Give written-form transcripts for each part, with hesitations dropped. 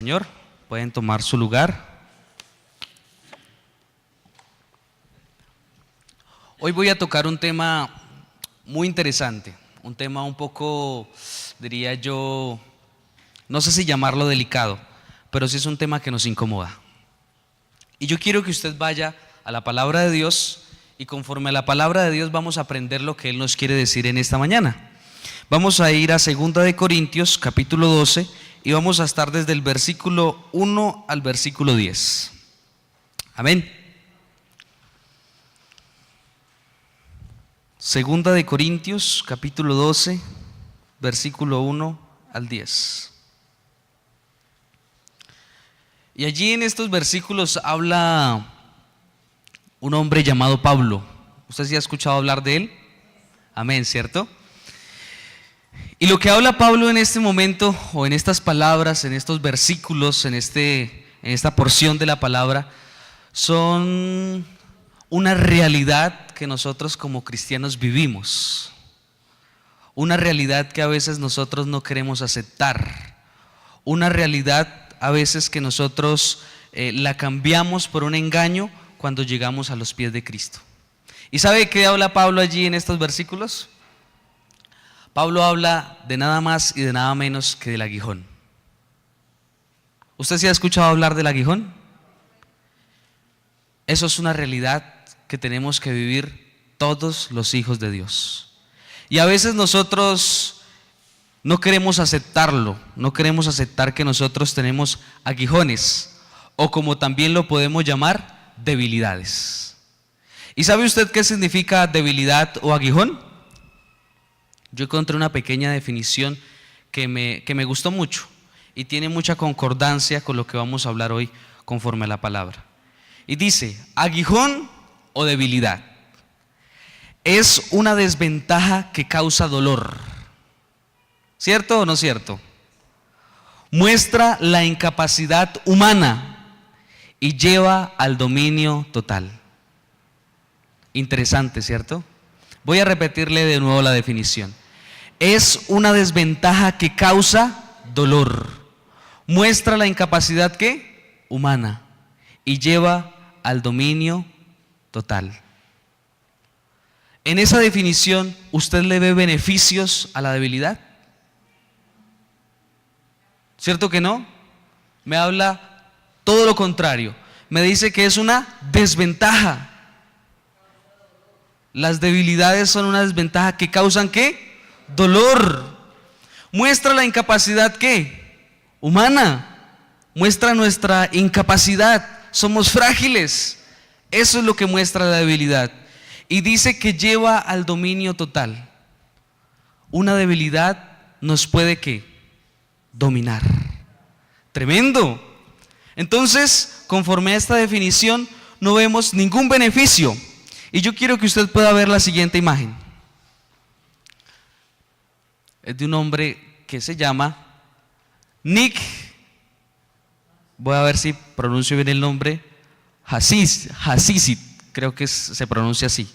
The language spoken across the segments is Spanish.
Señor. Pueden tomar su lugar. Hoy voy a tocar un tema muy interesante, un tema un poco, diría yo, no sé si llamarlo delicado, pero sí es un tema que nos incomoda. Y yo quiero que usted vaya a la palabra de Dios y conforme a la palabra de Dios vamos a aprender lo que Él nos quiere decir en esta mañana. Vamos a ir a 2 de Corintios capítulo 12 y vamos a estar desde el versículo 1 al versículo 10. Amén. 2 de Corintios capítulo 12, versículo 1 al 10. Y allí en estos versículos habla un hombre llamado Pablo. ¿Usted sí ha escuchado hablar de él? Amén, ¿cierto? Y lo que habla Pablo en este momento, o en estas palabras, en estos versículos, en esta porción de la palabra, son una realidad que nosotros como cristianos vivimos. Una realidad que a veces nosotros no queremos aceptar. Una realidad a veces que nosotros la cambiamos por un engaño cuando llegamos a los pies de Cristo. ¿Y sabe de qué habla Pablo allí en estos versículos? Pablo habla de nada más y de nada menos que del aguijón. ¿Usted sí ha escuchado hablar del aguijón? Eso es una realidad que tenemos que vivir todos los hijos de Dios. Y a veces nosotros no queremos aceptarlo, no queremos aceptar que nosotros tenemos aguijones, o como también lo podemos llamar, debilidades. ¿Y sabe usted qué significa debilidad o aguijón? Yo encontré una pequeña definición que me gustó mucho y tiene mucha concordancia con lo que vamos a hablar hoy conforme a la palabra. Y dice, aguijón o debilidad es una desventaja que causa dolor. ¿Cierto o no cierto? Muestra la incapacidad humana y lleva al dominio total. Interesante, ¿cierto? Voy a repetirle de nuevo la definición. Es una desventaja que causa dolor. Muestra la incapacidad ¿qué? Humana y lleva al dominio total. En esa definición, ¿usted le ve beneficios a la debilidad? ¿Cierto que no? Me habla todo lo contrario. Me dice que es una desventaja. Las debilidades son una desventaja que causan ¿qué? Dolor. Muestra la incapacidad ¿qué? Humana. Muestra nuestra incapacidad. Somos frágiles. Eso es lo que muestra la debilidad. Y dice que lleva al dominio total. Una debilidad nos puede ¿qué? Dominar. Tremendo. Entonces, conforme a esta definición, no vemos ningún beneficio. Y yo quiero que usted pueda ver la siguiente imagen. Es de un hombre que se llama Nick, voy a ver si pronuncio bien el nombre, Hasisi, creo que se pronuncia así.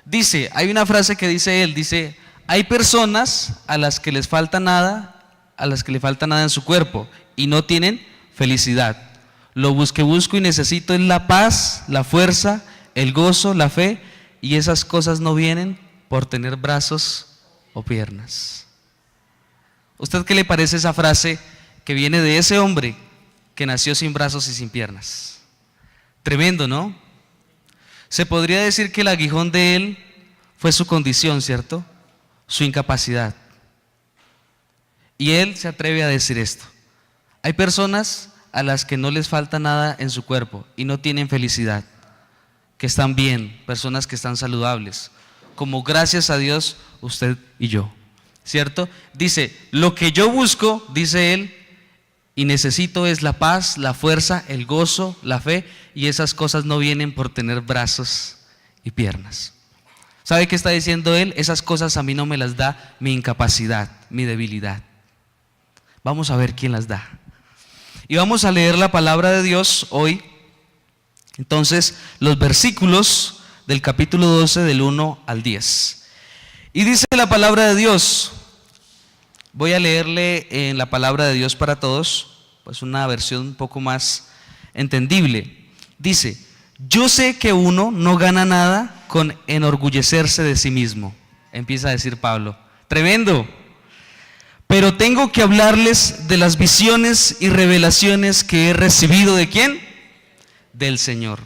Dice, hay una frase que dice él, dice, hay personas a las que les falta nada, en su cuerpo y no tienen felicidad. Lo que busco y necesito es la paz, la fuerza, el gozo, la fe, y esas cosas no vienen por tener brazos o piernas. ¿Usted qué le parece esa frase que viene de ese hombre que nació sin brazos y sin piernas? Tremendo, ¿no? Se podría decir que el aguijón de él fue su condición, ¿cierto? Su incapacidad. Y él se atreve a decir esto. Hay personas a las que no les falta nada en su cuerpo y no tienen felicidad, que están bien, personas que están saludables, como gracias a Dios usted y yo, ¿cierto? Dice, lo que yo busco, dice él, y necesito es la paz, la fuerza, el gozo, la fe, y esas cosas no vienen por tener brazos y piernas. ¿Sabe qué está diciendo él? Esas cosas a mí no me las da mi incapacidad, mi debilidad. Vamos a ver quién las da. Y vamos a leer la palabra de Dios hoy. Entonces, los versículos del capítulo 12, del 1 al 10. Y dice la palabra de Dios, voy a leerle en la palabra de Dios para todos, pues una versión un poco más entendible. Dice: yo sé que uno no gana nada con enorgullecerse de sí mismo. Empieza a decir Pablo. Tremendo. Pero tengo que hablarles de las visiones y revelaciones que he recibido. ¿De quién? Del Señor.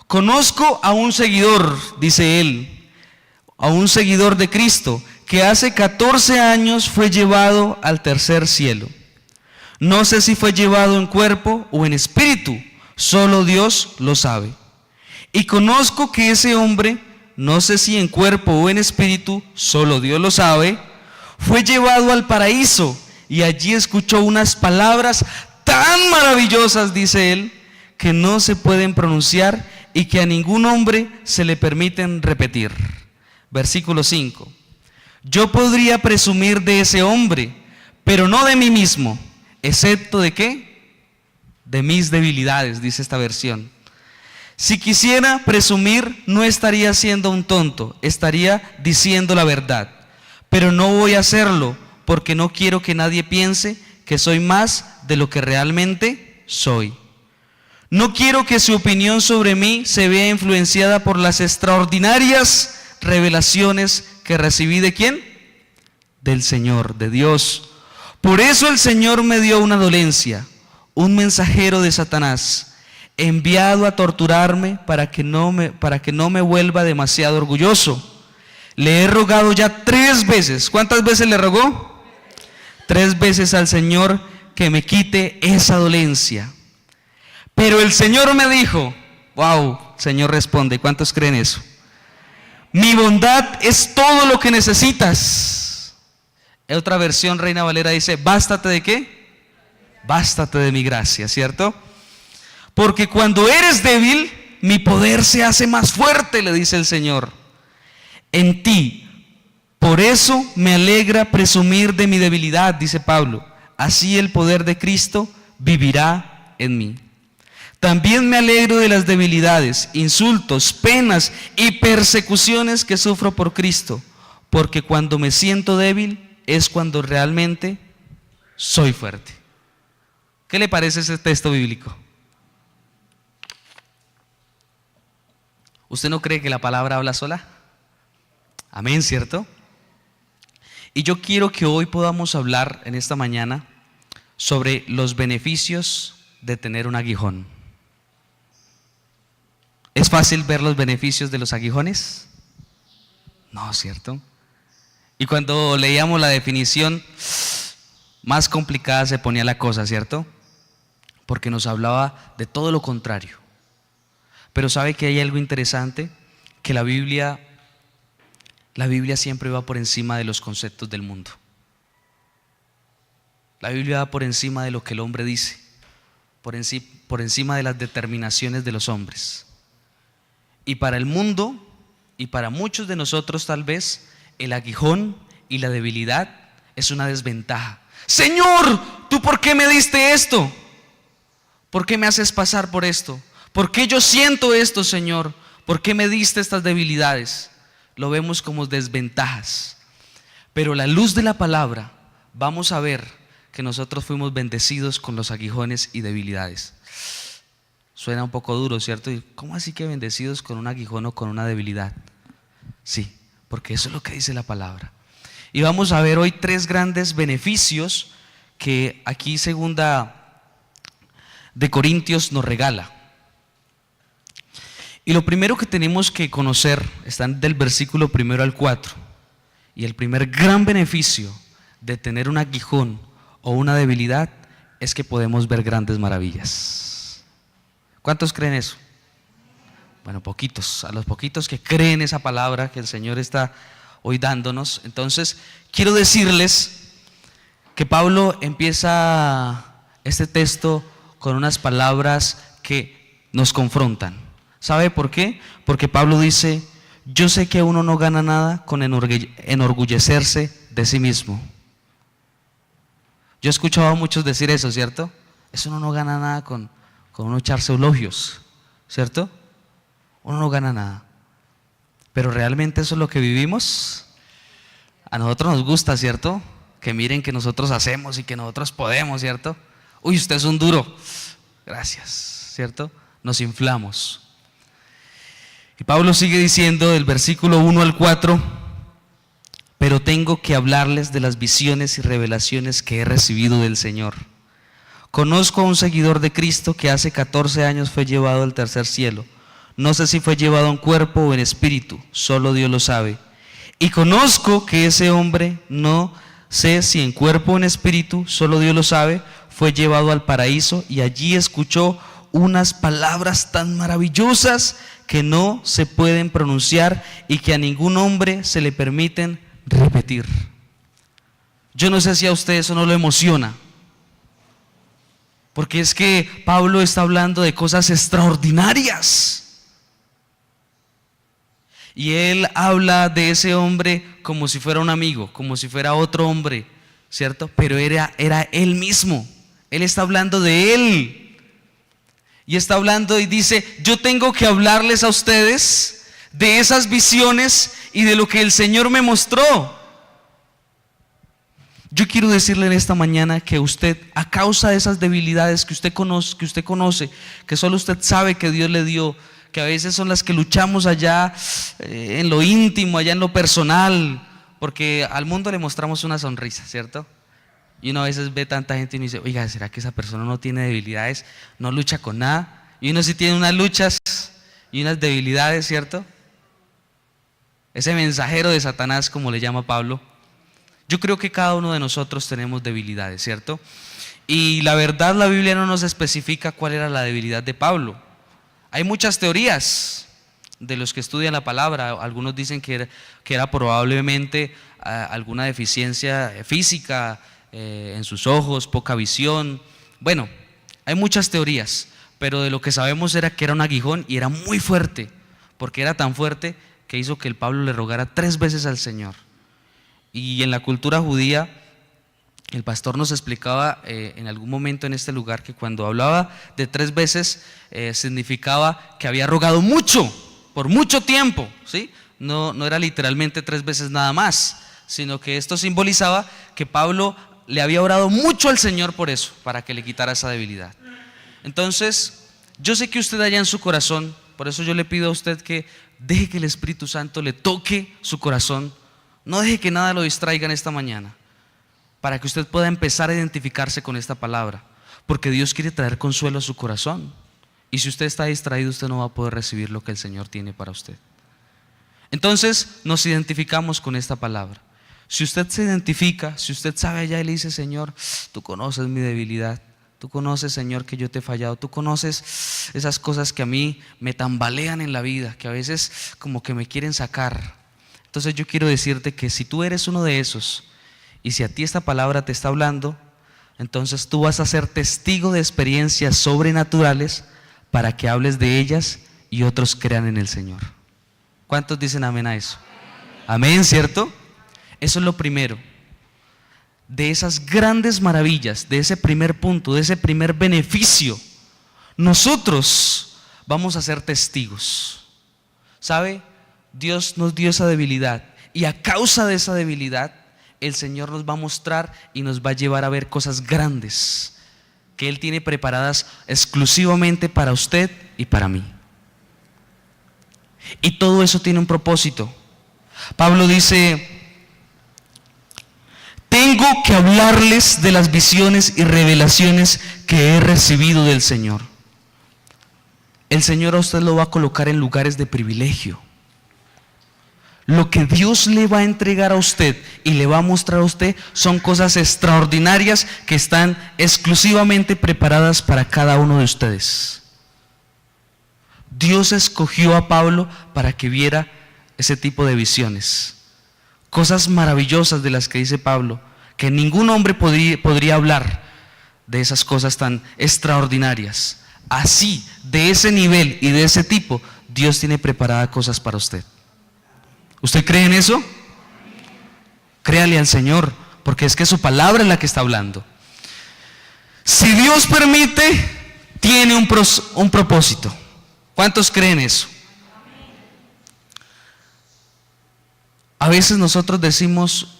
Conozco a un seguidor, dice él, a un seguidor de Cristo, que hace 14 años fue llevado al tercer cielo. No sé si fue llevado en cuerpo o en espíritu, solo Dios lo sabe. Y conozco que ese hombre, no sé si en cuerpo o en espíritu, solo Dios lo sabe, fue llevado al paraíso y allí escuchó unas palabras tan maravillosas, dice él, que no se pueden pronunciar y que a ningún hombre se le permiten repetir. Versículo 5. Yo podría presumir de ese hombre, pero no de mí mismo, excepto ¿de qué? De mis debilidades, dice esta versión. Si quisiera presumir, no estaría siendo un tonto, estaría diciendo la verdad. Pero no voy a hacerlo, porque no quiero que nadie piense que soy más de lo que realmente soy. No quiero que su opinión sobre mí se vea influenciada por las extraordinarias revelaciones que recibí. ¿De quién? Del Señor, de Dios. Por eso el Señor me dio una dolencia, un mensajero de Satanás, enviado a torturarme para que no me vuelva demasiado orgulloso. Le he rogado ya 3 veces. ¿Cuántas veces le rogó? 3 veces al Señor que me quite esa dolencia. Pero el Señor me dijo, wow, Señor responde, ¿cuántos creen eso? Mi bondad es todo lo que necesitas. En otra versión, Reina Valera dice, ¿bástate de qué? Bástate de mi gracia, ¿cierto? Porque cuando eres débil, mi poder se hace más fuerte, le dice el Señor. En ti, por eso me alegra presumir de mi debilidad, dice Pablo. Así el poder de Cristo vivirá en mí. También me alegro de las debilidades, insultos, penas y persecuciones que sufro por Cristo, porque cuando me siento débil es cuando realmente soy fuerte. ¿Qué le parece ese texto bíblico? ¿Usted no cree que la palabra habla sola? Amén, ¿cierto? Y yo quiero que hoy podamos hablar en esta mañana sobre los beneficios de tener un aguijón. ¿Es fácil ver los beneficios de los aguijones? No, ¿cierto? Y cuando leíamos la definición, más complicada se ponía la cosa, ¿cierto? Porque nos hablaba de todo lo contrario. Pero ¿sabe que hay algo interesante? Que la Biblia siempre va por encima de los conceptos del mundo. La Biblia va por encima de lo que el hombre dice, por encima de las determinaciones de los hombres. Y para el mundo, y para muchos de nosotros tal vez, el aguijón y la debilidad es una desventaja. Señor, ¿tú por qué me diste esto? ¿Por qué me haces pasar por esto? ¿Por qué yo siento esto, Señor? ¿Por qué me diste estas debilidades? Lo vemos como desventajas. Pero a la luz de la palabra vamos a ver que nosotros fuimos bendecidos con los aguijones y debilidades. Suena un poco duro, ¿cierto? ¿Cómo así que bendecidos con un aguijón o con una debilidad? Sí, porque eso es lo que dice la palabra. Y vamos a ver hoy 3 grandes beneficios que aquí segunda de Corintios nos regala. Y lo primero que tenemos que conocer están del versículo 1 al 4. Y el primer gran beneficio de tener un aguijón o una debilidad es que podemos ver grandes maravillas. ¿Cuántos creen eso? Bueno, poquitos. A los poquitos que creen esa palabra que el Señor está hoy dándonos. Entonces, quiero decirles que Pablo empieza este texto con unas palabras que nos confrontan. ¿Sabe por qué? Porque Pablo dice, yo sé que uno no gana nada con enorgullecerse de sí mismo. Yo he escuchado a muchos decir eso, ¿cierto? Eso uno no gana nada con uno echarse elogios, ¿cierto? Uno no gana nada. Pero realmente eso es lo que vivimos. A nosotros nos gusta, ¿cierto? Que miren que nosotros hacemos y que nosotros podemos, ¿cierto? Uy, usted es un duro. Gracias, ¿cierto? Nos inflamos. Y Pablo sigue diciendo del versículo 1 al 4: pero tengo que hablarles de las visiones y revelaciones que he recibido del Señor. Conozco a un seguidor de Cristo que hace 14 años fue llevado al tercer cielo. No sé si fue llevado en cuerpo o en espíritu, solo Dios lo sabe. Y conozco que ese hombre, no sé si en cuerpo o en espíritu, solo Dios lo sabe, fue llevado al paraíso y allí escuchó unas palabras tan maravillosas que no se pueden pronunciar y que a ningún hombre se le permiten repetir. Yo no sé si a usted eso no lo emociona, porque es que Pablo está hablando de cosas extraordinarias. Y él habla de ese hombre como si fuera un amigo, como si fuera otro hombre, ¿cierto? Pero era él mismo. Él está hablando de él. Y está hablando y dice: yo tengo que hablarles a ustedes de esas visiones y de lo que el Señor me mostró. Yo quiero decirle en esta mañana que usted, a causa de esas debilidades que usted conoce, que solo usted sabe que Dios le dio, que a veces son las que luchamos allá en lo íntimo, allá en lo personal, porque al mundo le mostramos una sonrisa, ¿cierto? Y uno a veces ve tanta gente y uno dice: oiga, ¿será que esa persona no tiene debilidades? No lucha con nada. Y uno sí tiene unas luchas y unas debilidades, ¿cierto? Ese mensajero de Satanás, como le llama Pablo. Yo creo que cada uno de nosotros tenemos debilidades, ¿cierto? Y la verdad, la Biblia no nos especifica cuál era la debilidad de Pablo. Hay muchas teorías de los que estudian la palabra. Algunos dicen que era probablemente alguna deficiencia física, en sus ojos, poca visión. Bueno, hay muchas teorías, pero de lo que sabemos era que era un aguijón y era muy fuerte, porque era tan fuerte que hizo que el Pablo le rogara 3 veces al Señor. Y en la cultura judía, el pastor nos explicaba en algún momento en este lugar que cuando hablaba de 3 veces significaba que había rogado mucho, por mucho tiempo, ¿sí? No era literalmente 3 veces nada más, sino que esto simbolizaba que Pablo le había orado mucho al Señor por eso, para que le quitara esa debilidad. Entonces, yo sé que usted allá en su corazón, por eso yo le pido a usted que deje que el Espíritu Santo le toque su corazón. No deje que nada lo distraiga en esta mañana, para que usted pueda empezar a identificarse con esta palabra, porque Dios quiere traer consuelo a su corazón. Y si usted está distraído, usted no va a poder recibir lo que el Señor tiene para usted. Entonces nos identificamos con esta palabra. Si usted se identifica, si usted sabe allá y le dice: Señor, tú conoces mi debilidad, tú conoces, Señor, que yo te he fallado, tú conoces esas cosas que a mí me tambalean en la vida, que a veces como que me quieren sacar. Entonces yo quiero decirte que si tú eres uno de esos, y si a ti esta palabra te está hablando, entonces tú vas a ser testigo de experiencias sobrenaturales para que hables de ellas y otros crean en el Señor. ¿Cuántos dicen amén a eso? Amén, ¿cierto? Eso es lo primero. De esas grandes maravillas, de ese primer punto, de ese primer beneficio, nosotros vamos a ser testigos. ¿Sabe? Dios nos dio esa debilidad y a causa de esa debilidad el Señor nos va a mostrar y nos va a llevar a ver cosas grandes que Él tiene preparadas exclusivamente para usted y para mí. Y todo eso tiene un propósito. Pablo dice: tengo que hablarles de las visiones y revelaciones que he recibido del Señor. El Señor a usted lo va a colocar en lugares de privilegio. Lo que Dios le va a entregar a usted y le va a mostrar a usted son cosas extraordinarias que están exclusivamente preparadas para cada uno de ustedes. Dios escogió a Pablo para que viera ese tipo de visiones, cosas maravillosas de las que dice Pablo, que ningún hombre podría hablar de esas cosas tan extraordinarias. Así, de ese nivel y de ese tipo, Dios tiene preparadas cosas para usted. ¿Usted cree en eso? Créale al Señor, porque es que su palabra es la que está hablando. Si Dios permite, tiene un propósito. ¿Cuántos creen eso? A veces nosotros decimos: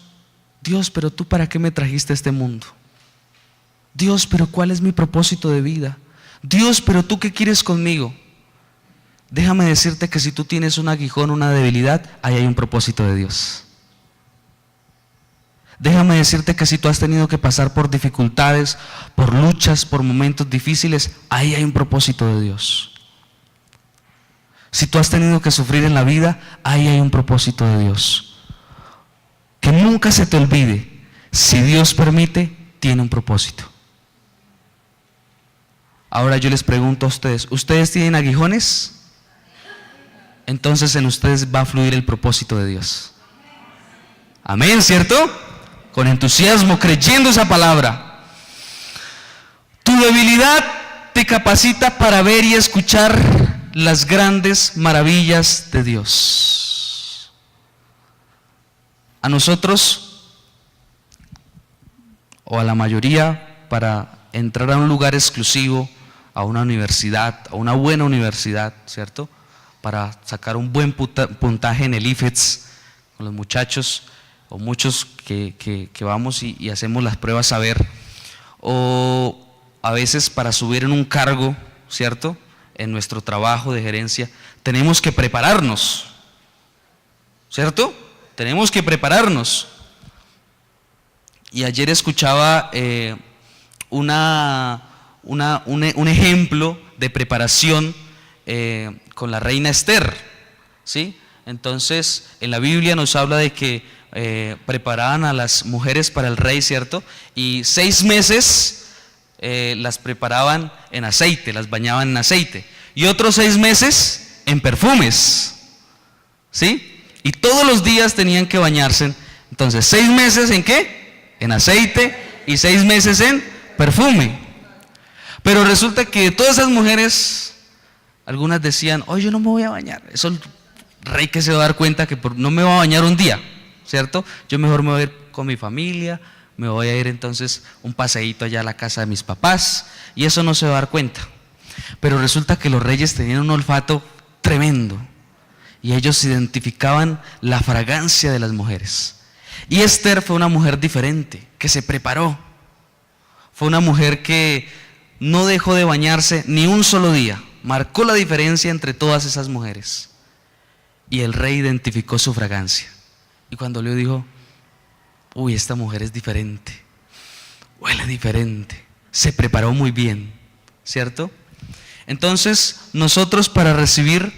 Dios, pero tú ¿para qué me trajiste a este mundo? Dios, pero ¿cuál es mi propósito de vida? Dios, pero ¿tú qué quieres conmigo? Déjame decirte que si tú tienes un aguijón, una debilidad, ahí hay un propósito de Dios. Déjame decirte que si tú has tenido que pasar por dificultades, por luchas, por momentos difíciles, ahí hay un propósito de Dios. Si tú has tenido que sufrir en la vida, ahí hay un propósito de Dios. Que nunca se te olvide, si Dios permite, tiene un propósito. Ahora yo les pregunto a ustedes, ¿ustedes tienen aguijones? Entonces en ustedes va a fluir el propósito de Dios. Amén, ¿cierto? Con entusiasmo, creyendo esa palabra. Tu debilidad te capacita para ver y escuchar las grandes maravillas de Dios. A nosotros, o a la mayoría, para entrar a un lugar exclusivo, a una universidad, a una buena universidad, ¿cierto?, para sacar un buen puntaje en el IFETS con los muchachos o muchos que vamos y hacemos las pruebas a ver, o a veces para subir en un cargo, ¿cierto?, en nuestro trabajo de gerencia, tenemos que prepararnos, ¿cierto? Tenemos que prepararnos. Y ayer escuchaba un ejemplo de preparación con la reina Esther, ¿sí? Entonces, en la Biblia nos habla de que preparaban a las mujeres para el rey, ¿cierto? Y 6 meses las preparaban en aceite, las bañaban en aceite. Y otros 6 meses en perfumes, ¿sí? Y todos los días tenían que bañarse. Entonces, 6 meses ¿en qué? En aceite, y 6 meses en perfume. Pero resulta que todas esas mujeres, algunas decían, oye, yo no me voy a bañar. Eso el rey que se va a dar cuenta que no me va a bañar un día, ¿cierto? Yo mejor me voy a ir con mi familia, me voy a ir entonces un paseíto allá a la casa de mis papás, y eso no se va a dar cuenta. Pero resulta que los reyes tenían un olfato tremendo, y ellos identificaban la fragancia de las mujeres. Y Esther fue una mujer diferente, que se preparó. Fue una mujer que no dejó de bañarse ni un solo día. Marcó la diferencia entre todas esas mujeres. Y el rey identificó su fragancia. Y cuando le dijo, uy, esta mujer es diferente, huele diferente, se preparó muy bien, ¿cierto? Entonces, nosotros para recibir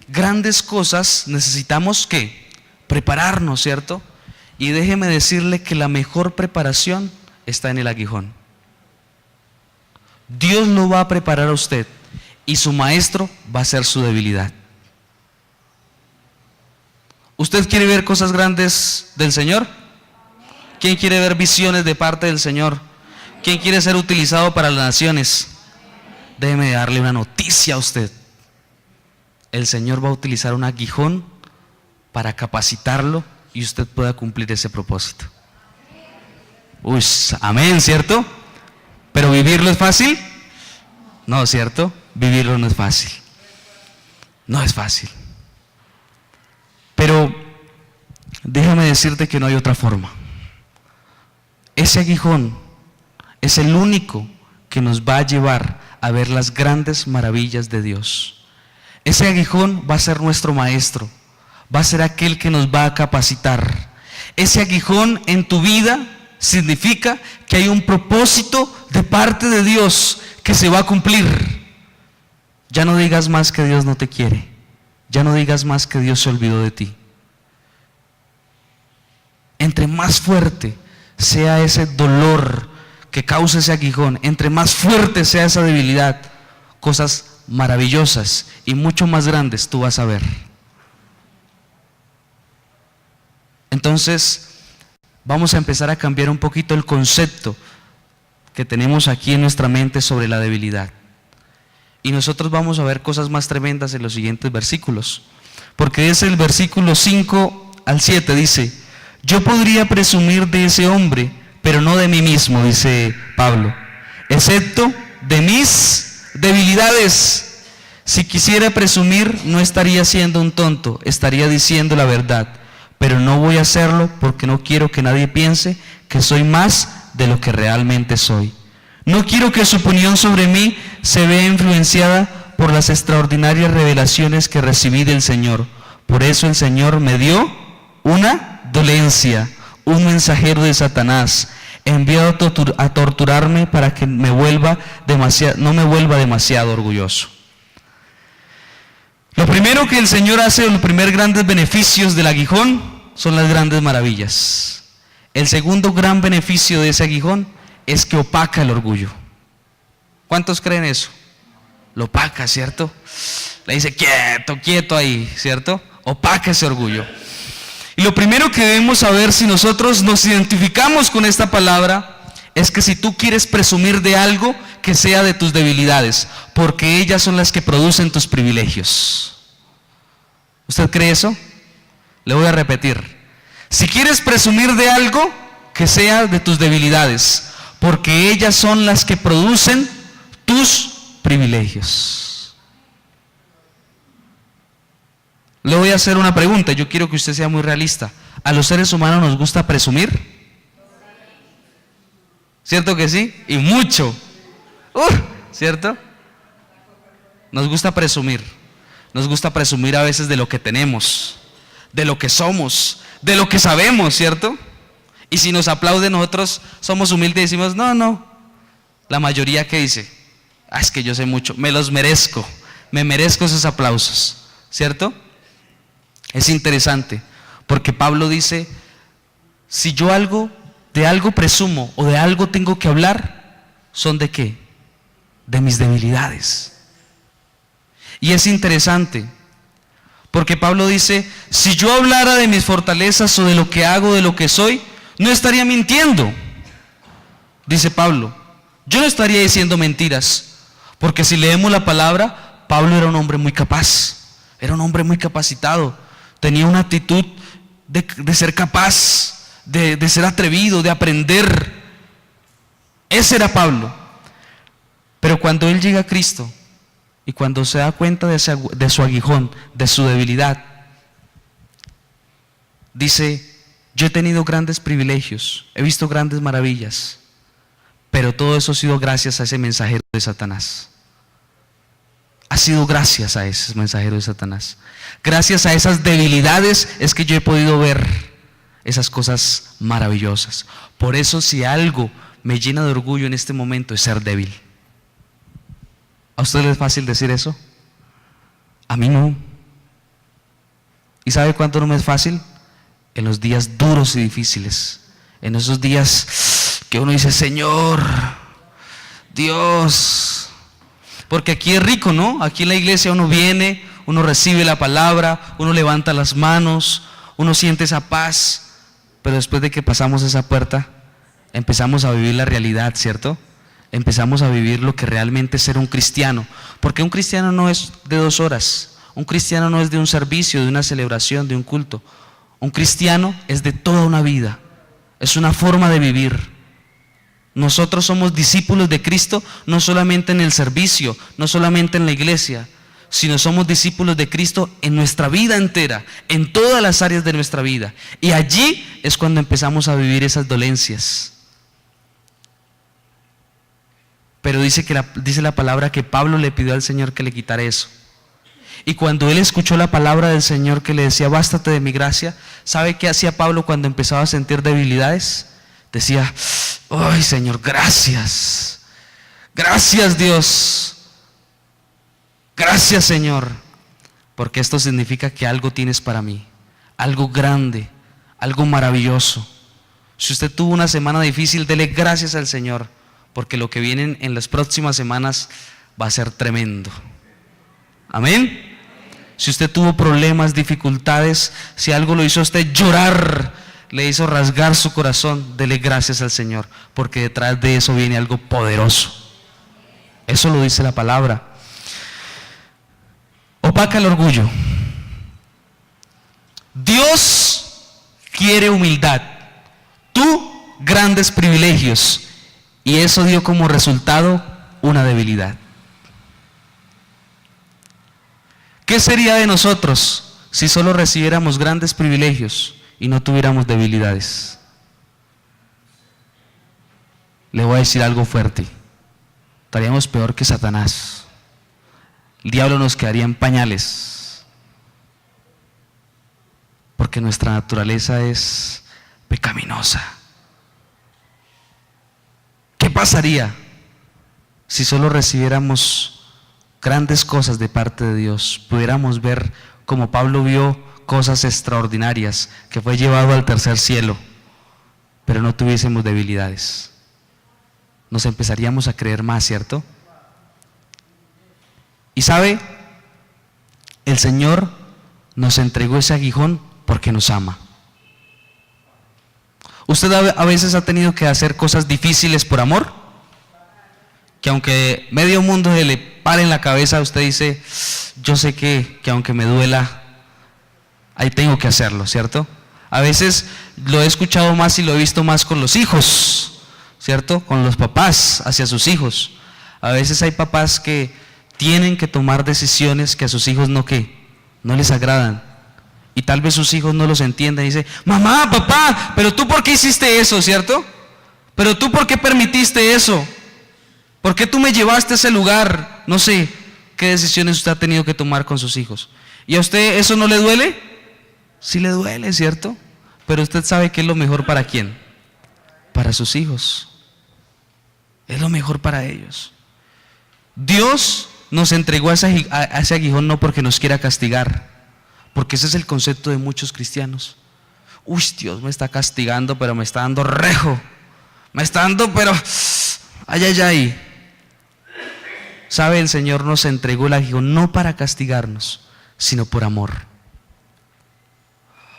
grandes cosas necesitamos ¿qué? Prepararnos, ¿cierto? Y déjeme decirle que la mejor preparación está en el aguijón. Dios lo va a preparar a usted, y su maestro va a ser su debilidad. ¿Usted quiere ver cosas grandes del Señor? ¿Quién quiere ver visiones de parte del Señor? ¿Quién quiere ser utilizado para las naciones? Déjeme darle una noticia a usted. El Señor va a utilizar un aguijón para capacitarlo y usted pueda cumplir ese propósito. Uy, amén, ¿cierto? ¿Pero vivirlo es fácil? No, ¿cierto? Vivirlo no es fácil. No es fácil. Pero déjame decirte que no hay otra forma. Ese aguijón es el único que nos va a llevar a ver las grandes maravillas de Dios. Ese aguijón va a ser nuestro maestro, va a ser aquel que nos va a capacitar. Ese aguijón en tu vida significa que hay un propósito de parte de Dios que se va a cumplir. Ya no digas más que Dios no te quiere. Ya no digas más que Dios se olvidó de ti. Entre más fuerte sea ese dolor que causa ese aguijón, entre más fuerte sea esa debilidad, cosas maravillosas y mucho más grandes tú vas a ver. Entonces, vamos a empezar a cambiar un poquito el concepto que tenemos aquí en nuestra mente sobre la debilidad. Y nosotros vamos a ver cosas más tremendas en los siguientes versículos. Porque es el versículo 5 al 7, dice, yo podría presumir de ese hombre, pero no de mí mismo, dice Pablo, excepto de mis debilidades. Si quisiera presumir, no estaría siendo un tonto, estaría diciendo la verdad. Pero no voy a hacerlo porque no quiero que nadie piense que soy más de lo que realmente soy. No quiero que su opinión sobre mí se vea influenciada por las extraordinarias revelaciones que recibí del Señor. Por eso el Señor me dio una dolencia, un mensajero de Satanás, enviado a torturarme para que no me vuelva demasiado orgulloso. Lo primero que el Señor hace, los primeros grandes beneficios del aguijón, son las grandes maravillas. El segundo gran beneficio de ese aguijón es que opaca el orgullo. ¿Cuántos creen eso? Lo opaca, ¿cierto? Le dice quieto, quieto ahí, ¿cierto? Opaca ese orgullo. Y lo primero que debemos saber, si nosotros nos identificamos con esta palabra, es que si tú quieres presumir de algo, que sea de tus debilidades, porque ellas son las que producen tus privilegios. ¿Usted cree eso? Le voy a repetir. Si quieres presumir de algo, que sea de tus debilidades, porque ellas son las que producen tus privilegios. Le voy a hacer una pregunta, yo quiero que usted sea muy realista. ¿A los seres humanos nos gusta presumir? ¿Cierto que sí? Y mucho. ¿Cierto? Nos gusta presumir. Nos gusta presumir a veces de lo que tenemos, de lo que somos, de lo que sabemos, ¿cierto? Y si nos aplauden, nosotros somos humildes y decimos, no. La mayoría que dice, es que yo sé mucho, me los merezco, me merezco esos aplausos, ¿cierto? Es interesante, porque Pablo dice, si yo de algo presumo o de algo tengo que hablar, ¿son de qué? De mis debilidades. Y es interesante, porque Pablo dice, si yo hablara de mis fortalezas o de lo que hago, de lo que soy, no estaría mintiendo. Dice Pablo, yo no estaría diciendo mentiras, porque si leemos la palabra, Pablo era un hombre muy capaz, era un hombre muy capacitado, tenía una actitud de ser capaz, de ser atrevido, de aprender. Ese era Pablo. Pero cuando él llega a Cristo y cuando se da cuenta de su aguijón, de su debilidad, dice, yo he tenido grandes privilegios, he visto grandes maravillas, pero todo eso ha sido gracias a ese mensajero de Satanás. Ha sido gracias a ese mensajero de Satanás. Gracias a esas debilidades es que yo he podido ver esas cosas maravillosas. Por eso, si algo me llena de orgullo en este momento, es ser débil. ¿A usted le es fácil decir eso? A mí no. ¿Y sabe cuánto no me es fácil? En los días duros y difíciles. En esos días que uno dice, Señor, Dios. Porque aquí es rico, ¿no? Aquí en la iglesia uno viene, uno recibe la palabra, uno levanta las manos, uno siente esa paz. Pero después de que pasamos esa puerta, empezamos a vivir la realidad, ¿cierto? Empezamos a vivir lo que realmente es ser un cristiano. Porque un cristiano no es de 2 horas. Un cristiano no es de un servicio, de una celebración, de un culto. Un cristiano es de toda una vida. Es una forma de vivir. Nosotros somos discípulos de Cristo no solamente en el servicio, no solamente en la iglesia, sino somos discípulos de Cristo en nuestra vida entera, en todas las áreas de nuestra vida. Y allí es cuando empezamos a vivir esas dolencias. Pero dice la palabra que Pablo le pidió al Señor que le quitara eso. Y cuando él escuchó la palabra del Señor que le decía, bástate de mi gracia, ¿sabe qué hacía Pablo cuando empezaba a sentir debilidades? Decía, ¡ay, Señor, gracias! Gracias, Dios. Gracias, Señor. Porque esto significa que algo tienes para mí. Algo grande, algo maravilloso. Si usted tuvo una semana difícil, dele gracias al Señor. Porque lo que viene en las próximas semanas va a ser tremendo. Amén. Si usted tuvo problemas, dificultades, si algo lo hizo a usted llorar, le hizo rasgar su corazón, dele gracias al Señor, porque detrás de eso viene algo poderoso. Eso lo dice la palabra. Opaca el orgullo. Dios quiere humildad, tú grandes privilegios, y eso dio como resultado una debilidad. ¿Qué sería de nosotros si solo recibiéramos grandes privilegios y no tuviéramos debilidades? Le voy a decir algo fuerte. estaríamos peor que Satanás. El diablo nos quedaría en pañales, porque nuestra naturaleza es pecaminosa. ¿Qué pasaría si solo recibiéramos grandes cosas de parte de Dios? Pudiéramos ver como Pablo vio cosas extraordinarias, que fue llevado al tercer cielo, pero no tuviésemos debilidades. Nos empezaríamos a creer más, ¿cierto? Y sabe, el Señor nos entregó ese aguijón porque nos ama. ¿Usted a veces ha tenido que hacer cosas difíciles por amor? Que aunque medio mundo se le pare en la cabeza, usted dice, yo sé que aunque me duela, ahí tengo que hacerlo, ¿cierto? A veces lo he escuchado más y lo he visto más con los hijos, ¿cierto? Con los papás hacia sus hijos. A veces hay papás que tienen que tomar decisiones que a sus hijos no les agradan. Y tal vez sus hijos no los entiendan y dicen, mamá, papá, pero tú ¿por qué hiciste eso, cierto? Pero tú ¿por qué permitiste eso? ¿Por qué tú me llevaste a ese lugar? No sé qué decisiones usted ha tenido que tomar con sus hijos. ¿Y a usted eso no le duele? Sí le duele, ¿cierto? Pero usted sabe que es lo mejor para quién. Para sus hijos. Es lo mejor para ellos. Dios nos entregó a ese aguijón no porque nos quiera castigar, porque ese es el concepto de muchos cristianos. Uy, Dios me está castigando, pero me está dando rejo. Me está dando, pero ay, ay, ay. ¿Sabe? El Señor nos entregó el aguijón no para castigarnos, sino por amor.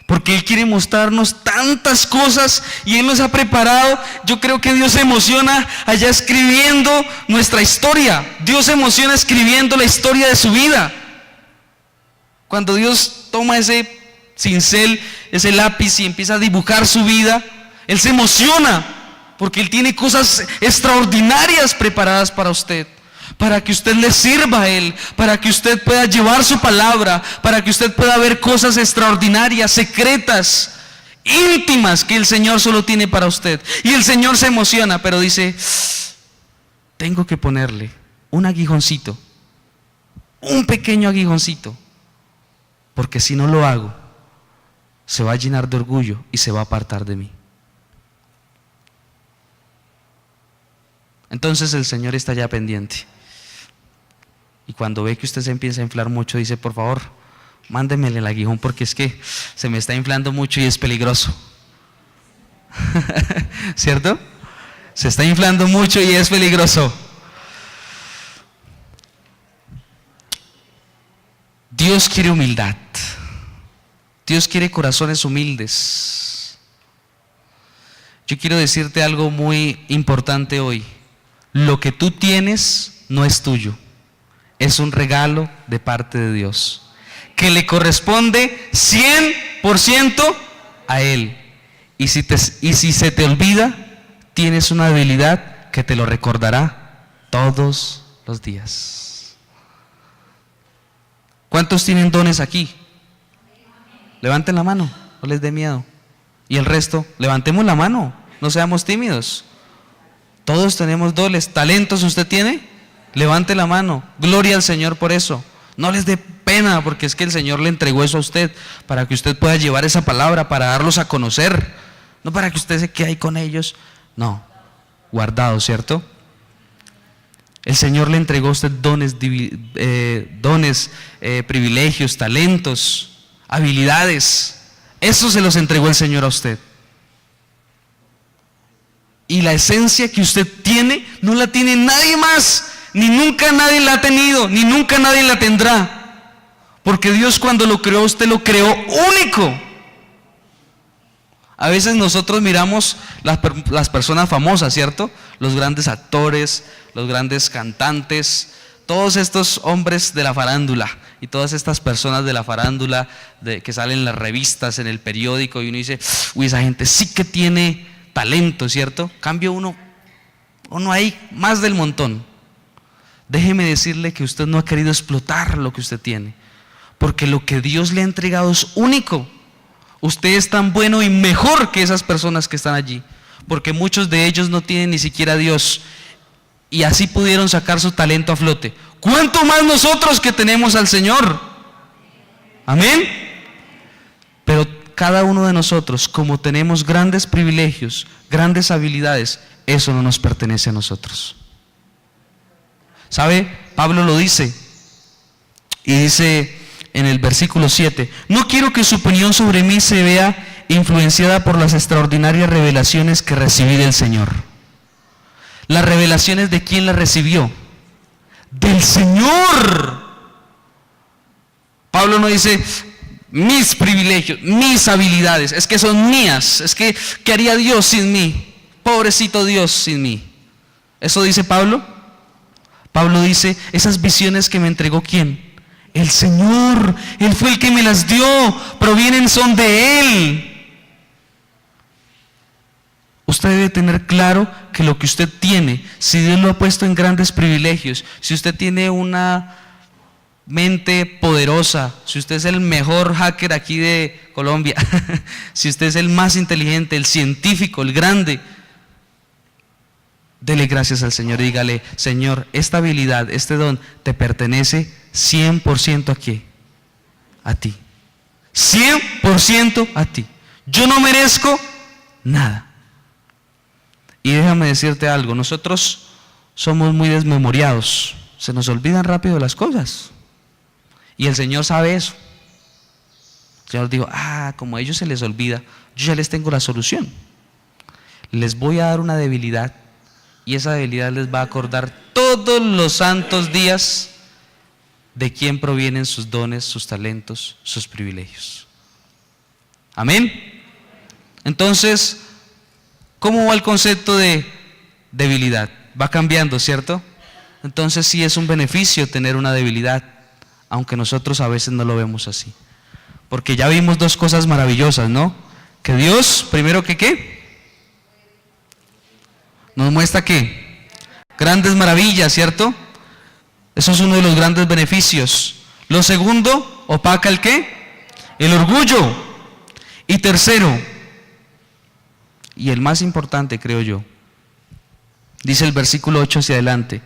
Porque Él quiere mostrarnos tantas cosas y Él nos ha preparado. Yo creo que Dios se emociona allá escribiendo nuestra historia. Dios se emociona escribiendo la historia de su vida. Cuando Dios toma ese cincel, ese lápiz y empieza a dibujar su vida, Él se emociona porque Él tiene cosas extraordinarias preparadas para usted. Para que usted le sirva a Él, para que usted pueda llevar su palabra, para que usted pueda ver cosas extraordinarias, secretas, íntimas que el Señor solo tiene para usted. Y el Señor se emociona, pero dice, tengo que ponerle un aguijoncito, un pequeño aguijoncito, porque si no lo hago, se va a llenar de orgullo y se va a apartar de mí. Entonces el Señor está ya pendiente. Y cuando ve que usted se empieza a inflar mucho, dice, por favor, mándemele el aguijón porque es que se me está inflando mucho y es peligroso. ¿Cierto? Se está inflando mucho y es peligroso. Dios quiere humildad. Dios quiere corazones humildes. Yo quiero decirte algo muy importante hoy. Lo que tú tienes no es tuyo. Es un regalo de parte de Dios, que le corresponde 100% a Él. Y si se te olvida, tienes una debilidad que te lo recordará todos los días. ¿Cuántos tienen dones aquí? Levanten la mano, no les dé miedo. Y el resto, levantemos la mano, no seamos tímidos. Todos tenemos dones. ¿Talentos usted tiene? Levante la mano. Gloria al Señor por eso. No les dé pena, porque es que el Señor le entregó eso a usted para que usted pueda llevar esa palabra, para darlos a conocer, no para que usted se quede ahí con ellos. No, guardado, ¿cierto? El Señor le entregó a usted dones, privilegios, talentos, habilidades. Eso se los entregó el Señor a usted. Y la esencia que usted tiene no la tiene nadie más, ni nunca nadie la ha tenido, ni nunca nadie la tendrá. Porque Dios cuando lo creó, usted lo creó único. A veces nosotros miramos las personas famosas, ¿cierto? Los grandes actores, los grandes cantantes, todos estos hombres de la farándula y todas estas personas de la farándula que salen en las revistas, en el periódico, y uno dice, uy, esa gente sí que tiene talento, ¿cierto? Cambio uno ahí más del montón. Déjeme decirle que usted no ha querido explotar lo que usted tiene, porque lo que Dios le ha entregado es único. Usted es tan bueno y mejor que esas personas que están allí, porque muchos de ellos no tienen ni siquiera a Dios, y así pudieron sacar su talento a flote. ¿Cuánto más nosotros que tenemos al Señor? Amén. Pero cada uno de nosotros, como tenemos grandes privilegios, grandes habilidades, eso no nos pertenece a nosotros. ¿Sabe? Pablo lo dice, y dice en el versículo 7, no quiero que su opinión sobre mí se vea influenciada por las extraordinarias revelaciones que recibí del Señor. ¿Las revelaciones de quién las recibió? Del Señor. Pablo no dice mis privilegios, mis habilidades, es que son mías, es que ¿qué haría Dios sin mí? Pobrecito Dios sin mí. ¿Eso dice Pablo? Pablo dice, esas visiones que me entregó ¿quién? El Señor. Él fue el que me las dio, provienen, son de Él. Usted debe tener claro que lo que usted tiene, si Dios lo ha puesto en grandes privilegios, si usted tiene una mente poderosa, si usted es el mejor hacker aquí de Colombia, si usted es el más inteligente, el científico, el grande, dele gracias al Señor y dígale, Señor, esta habilidad, este don te pertenece 100% a ¿qué? A ti. 100% a ti. Yo no merezco nada. Y déjame decirte algo, nosotros somos muy desmemoriados, se nos olvidan rápido las cosas. Y el Señor sabe eso. El Señor dijo, como a ellos se les olvida, yo ya les tengo la solución. Les voy a dar una debilidad y esa debilidad les va a acordar todos los santos días de quién provienen sus dones, sus talentos, sus privilegios. Amén. Entonces, ¿cómo va el concepto de debilidad? Va cambiando, ¿cierto? Entonces sí es un beneficio tener una debilidad, aunque nosotros a veces no lo vemos así. Porque ya vimos dos cosas maravillosas, ¿no? Que Dios, primero que ¿qué? Nos muestra ¿qué? Grandes maravillas, ¿cierto? Eso es uno de los grandes beneficios. Lo segundo, opaca el ¿qué? El orgullo. Y tercero, y el más importante creo yo, dice el versículo 8 hacia adelante,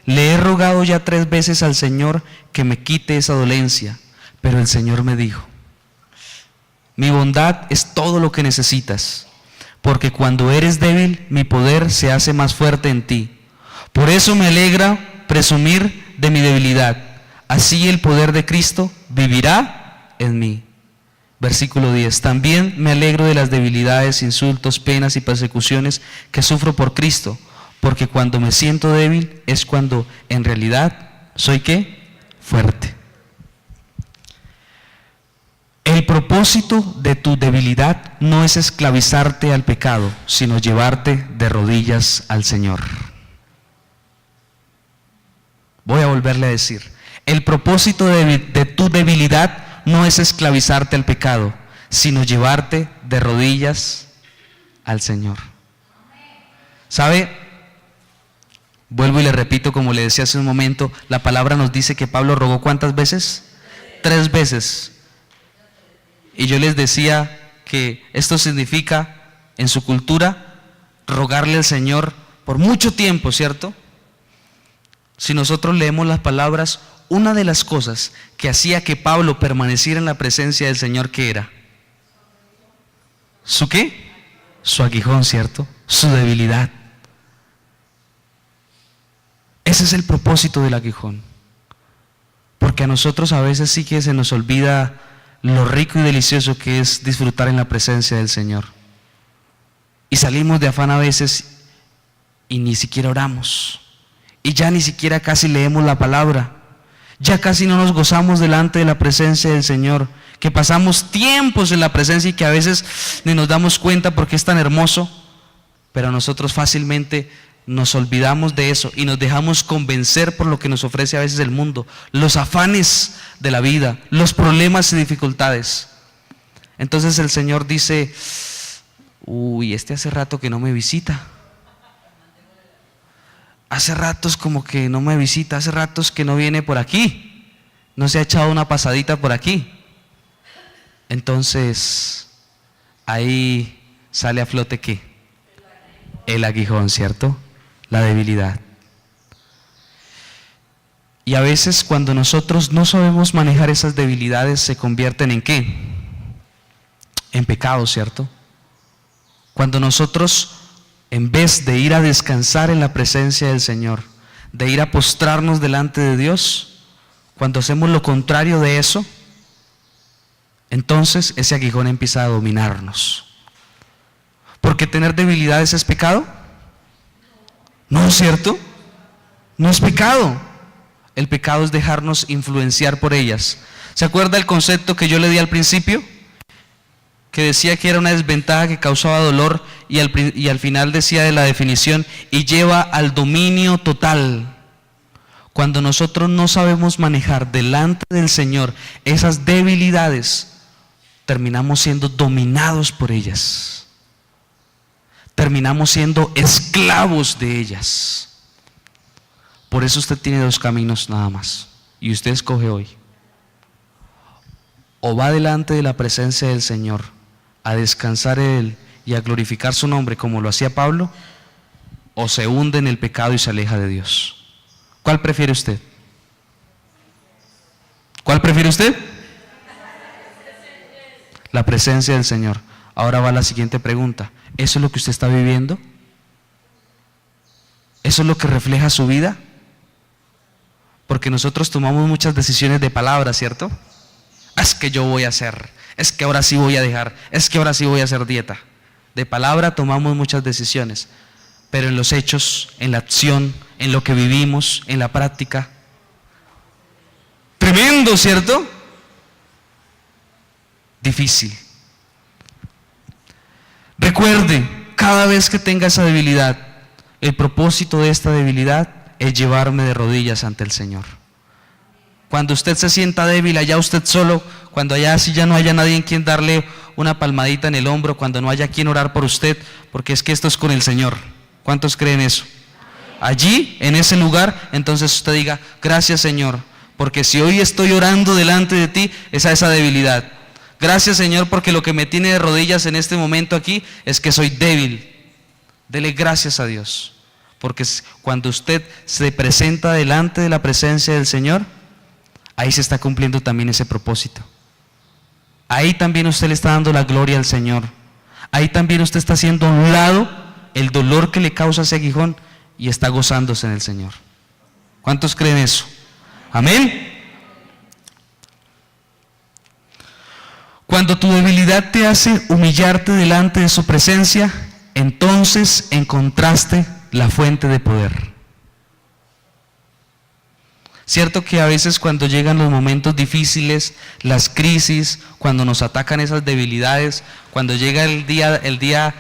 le he rogado ya 3 veces al Señor que me quite esa dolencia, pero el Señor me dijo, mi bondad es todo lo que necesitas, porque cuando eres débil, mi poder se hace más fuerte en ti. Por eso me alegra presumir de mi debilidad, así el poder de Cristo vivirá en mí. Versículo 10, también me alegro de las debilidades, insultos, penas y persecuciones que sufro por Cristo, porque cuando me siento débil es cuando en realidad soy ¿qué? Fuerte. El propósito de tu debilidad no es esclavizarte al pecado, sino llevarte de rodillas al Señor. Voy a volverle a decir, el propósito de tu debilidad no es esclavizarte al pecado, sino llevarte de rodillas al Señor. ¿Sabe? Vuelvo y le repito, como le decía hace un momento, la palabra nos dice que Pablo rogó ¿cuántas veces? 3 veces. Y yo les decía que esto significa, en su cultura, rogarle al Señor por mucho tiempo, ¿cierto? Si nosotros leemos las palabras, una de las cosas que hacía que Pablo permaneciera en la presencia del Señor, ¿qué era? ¿Su qué? Su aguijón, ¿cierto? Su debilidad. Ese es el propósito del aguijón. Porque a nosotros a veces sí que se nos olvida lo rico y delicioso que es disfrutar en la presencia del Señor. Y salimos de afán a veces y ni siquiera oramos. Y ya ni siquiera casi leemos la palabra. Ya casi no nos gozamos delante de la presencia del Señor. Que pasamos tiempos en la presencia y que a veces ni nos damos cuenta porque es tan hermoso. Pero nosotros fácilmente nos olvidamos de eso y nos dejamos convencer por lo que nos ofrece a veces el mundo, los afanes de la vida, los problemas y dificultades. Entonces el Señor dice, este hace rato que no me visita. Hace ratos como que no me visita, hace ratos que no viene por aquí, no se ha echado una pasadita por aquí. Entonces ahí sale a flote ¿qué? El aguijón, ¿cierto? La debilidad. Y a veces cuando nosotros no sabemos manejar esas debilidades, se convierten ¿en qué? En pecado, ¿cierto? Cuando nosotros, en vez de ir a descansar en la presencia del Señor, de ir a postrarnos delante de Dios, cuando hacemos lo contrario de eso, entonces ese aguijón empieza a dominarnos. ¿Porque tener debilidades es pecado? No, ¿cierto? No es pecado. El pecado es dejarnos influenciar por ellas. ¿Se acuerda el concepto que yo le di al principio? Que decía que era una desventaja que causaba dolor y al final decía de la definición, y lleva al dominio total. Cuando nosotros no sabemos manejar delante del Señor esas debilidades, terminamos siendo dominados por ellas. Terminamos siendo esclavos de ellas. Por eso usted tiene dos caminos nada más, y usted escoge hoy. O va delante de la presencia del Señor a descansar en Él y a glorificar su nombre como lo hacía Pablo, o se hunde en el pecado y se aleja de Dios. ¿Cuál prefiere usted? ¿Cuál prefiere usted? La presencia del Señor. Ahora va la siguiente pregunta. ¿Eso es lo que usted está viviendo? ¿Eso es lo que refleja su vida? Porque nosotros tomamos muchas decisiones de palabra, ¿cierto? Es que yo voy a hacer, es que ahora sí voy a dejar, es que ahora sí voy a hacer dieta. De palabra tomamos muchas decisiones, pero en los hechos, en la acción, en lo que vivimos, en la práctica. Tremendo, ¿cierto? Difícil. Recuerde, cada vez que tenga esa debilidad, el propósito de esta debilidad es llevarme de rodillas ante el Señor. Cuando usted se sienta débil, allá usted solo, cuando allá sí ya no haya nadie en quien darle una palmadita en el hombro, cuando no haya quien orar por usted, porque es que esto es con el Señor. ¿Cuántos creen eso? Allí, en ese lugar, entonces usted diga, gracias Señor, porque si hoy estoy orando delante de ti, es a esa debilidad. Gracias Señor, porque lo que me tiene de rodillas en este momento aquí es que soy débil. Dele gracias a Dios, porque cuando usted se presenta delante de la presencia del Señor, ahí se está cumpliendo también ese propósito. Ahí también usted le está dando la gloria al Señor. Ahí también usted está haciendo a un lado el dolor que le causa ese aguijón y está gozándose en el Señor. ¿Cuántos creen eso? Amén. Cuando tu debilidad te hace humillarte delante de su presencia, entonces encontraste la fuente de poder. Cierto que a veces cuando llegan los momentos difíciles, las crisis, cuando nos atacan esas debilidades, cuando llega el día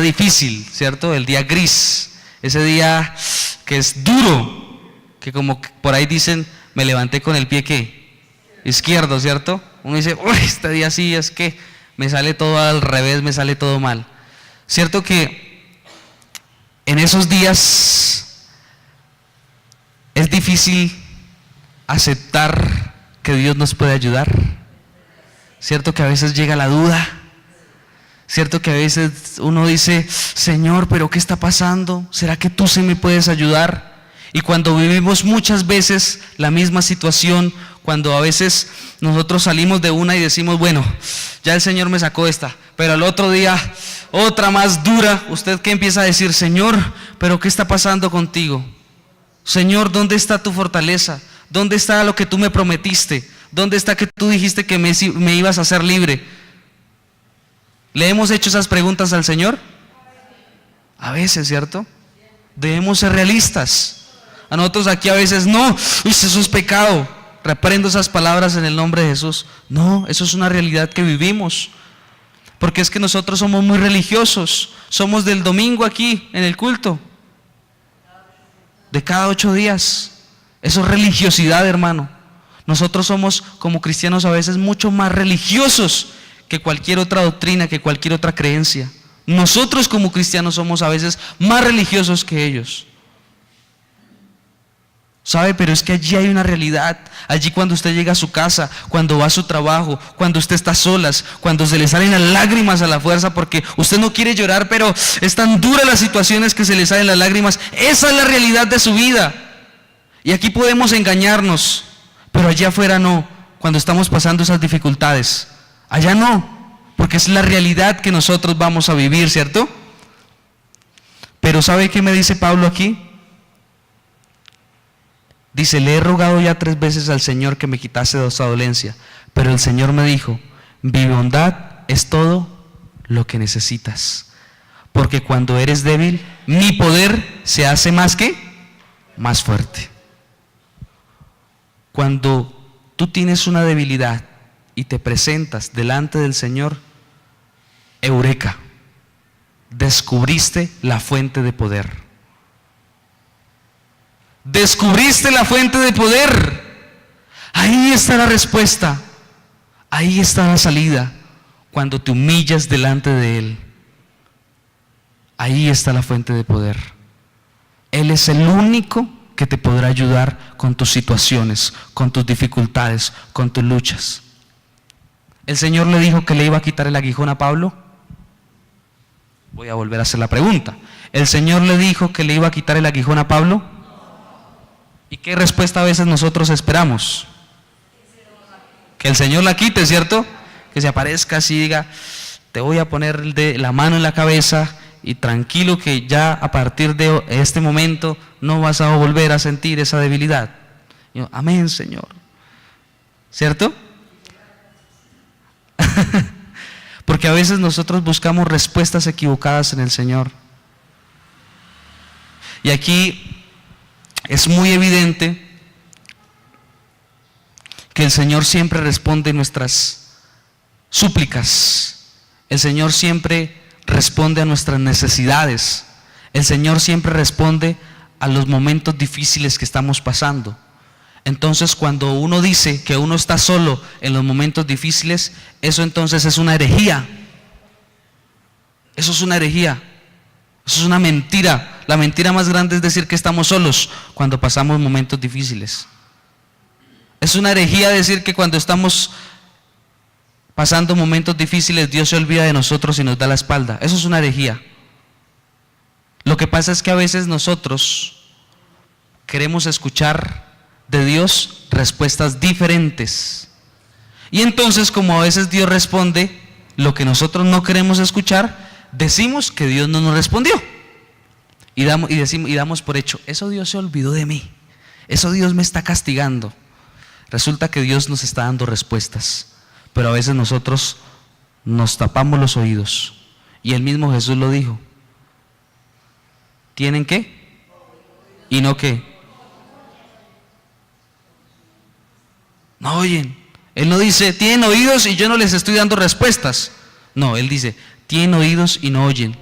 difícil, ¿cierto? El día gris, ese día que es duro, que como por ahí dicen, me levanté con el pie ¿qué? Izquierdo, ¿cierto? Uno dice, uy, este día sí es que me sale todo al revés, me sale todo mal. Cierto que en esos días es difícil aceptar que Dios nos puede ayudar. Cierto que a veces llega la duda. Cierto que a veces uno dice, Señor, pero ¿qué está pasando? ¿Será que tú sí me puedes ayudar? Y cuando vivimos muchas veces la misma situación, cuando a veces nosotros salimos de una y decimos, bueno, ya el Señor me sacó esta, pero al otro día otra más dura, ¿usted qué empieza a decir? Señor, pero ¿qué está pasando contigo? Señor, ¿dónde está tu fortaleza? ¿Dónde está lo que tú me prometiste? ¿Dónde está que tú dijiste que me ibas a hacer libre? ¿Le hemos hecho esas preguntas al Señor? A veces, ¿cierto? Debemos ser realistas. A nosotros aquí a veces, no, uy, eso es pecado. Reprendo esas palabras en el nombre de Jesús. No, eso es una realidad que vivimos. Porque es que nosotros somos muy religiosos. Somos del domingo aquí en el culto. De cada 8 días. Eso es religiosidad, hermano. Nosotros somos como cristianos a veces mucho más religiosos que cualquier otra doctrina, que cualquier otra creencia. Nosotros como cristianos somos a veces más religiosos que ellos. ¿Sabe? Pero es que allí hay una realidad. Allí cuando usted llega a su casa, cuando va a su trabajo, cuando usted está a solas, cuando se le salen las lágrimas a la fuerza porque usted no quiere llorar, pero es tan dura las situaciones que se le salen las lágrimas. Esa es la realidad de su vida. Y aquí podemos engañarnos, pero allá afuera no, cuando estamos pasando esas dificultades. Allá no, porque es la realidad que nosotros vamos a vivir, ¿cierto? Pero ¿sabe qué me dice Pablo aquí? Dice, le he rogado ya 3 veces al Señor que me quitase de esa dolencia, pero el Señor me dijo, mi bondad es todo lo que necesitas, porque cuando eres débil, mi poder se hace más que más fuerte. Cuando tú tienes una debilidad y te presentas delante del Señor, eureka, descubriste la fuente de poder. Descubriste la fuente de poder. Ahí está la respuesta. Ahí está la salida. Cuando te humillas delante de Él. Ahí está la fuente de poder. Él es el único que te podrá ayudar con tus situaciones, con tus dificultades, con tus luchas. El Señor le dijo que le iba a quitar el aguijón a Pablo. Voy a volver a hacer la pregunta. ¿El Señor le dijo que le iba a quitar el aguijón a Pablo? ¿Y qué respuesta a veces nosotros esperamos? Que el Señor la quite, ¿cierto? Que se aparezca así y diga, te voy a poner la mano en la cabeza y tranquilo que ya a partir de este momento no vas a volver a sentir esa debilidad. Y yo, amén, Señor. ¿Cierto? Porque a veces nosotros buscamos respuestas equivocadas en el Señor. Y aquí es muy evidente que el Señor siempre responde nuestras súplicas. El Señor siempre responde a nuestras necesidades. El Señor siempre responde a los momentos difíciles que estamos pasando. Entonces, cuando uno dice que uno está solo en los momentos difíciles, eso entonces es una herejía. Eso es una herejía. Eso es una mentira. La mentira más grande es decir que estamos solos cuando pasamos momentos difíciles. Es una herejía decir que cuando estamos pasando momentos difíciles Dios se olvida de nosotros y nos da la espalda. Eso es una herejía. Lo que pasa es que a veces nosotros queremos escuchar de Dios respuestas diferentes. Y entonces, como a veces Dios responde lo que nosotros no queremos escuchar, decimos que Dios no nos respondió. Y damos por hecho, eso Dios se olvidó de mí. Eso Dios me está castigando. Resulta que Dios nos está dando respuestas. Pero a veces nosotros nos tapamos los oídos. Y el mismo Jesús lo dijo. ¿Tienen qué? ¿Y no qué? No oyen. Él no dice, tienen oídos y yo no les estoy dando respuestas. No, Él dice, tienen oídos y no oyen.